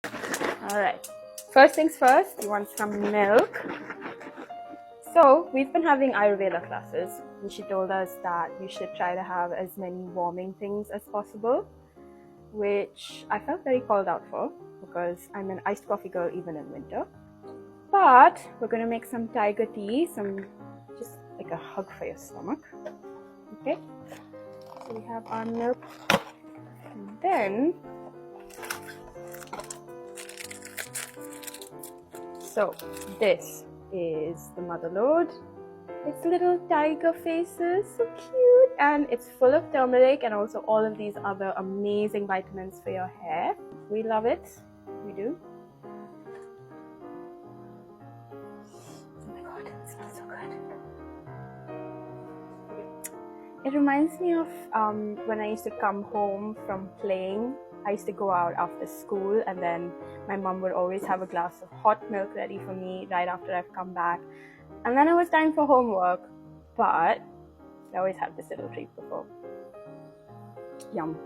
Alright, first things first, we want some milk. So we've been having Ayurveda classes, and she told us that we should try to have as many warming things as possible, which I felt very called out for because I'm an iced coffee girl even in winter. But we're going to make some tiger tea, just like a hug for your stomach. Okay, so we have our milk, and then so this is the mother load. It's little tiger faces, so cute, and it's full of turmeric and also all of these other amazing vitamins for your hair. We love it, we do. Oh my god, it smells so good. It reminds me of when I used to come home from playing. I used to go out after school, and then my mom would always have a glass of hot milk ready for me right after I've come back. And then it was time for homework, but I always have this little treat before. Yum.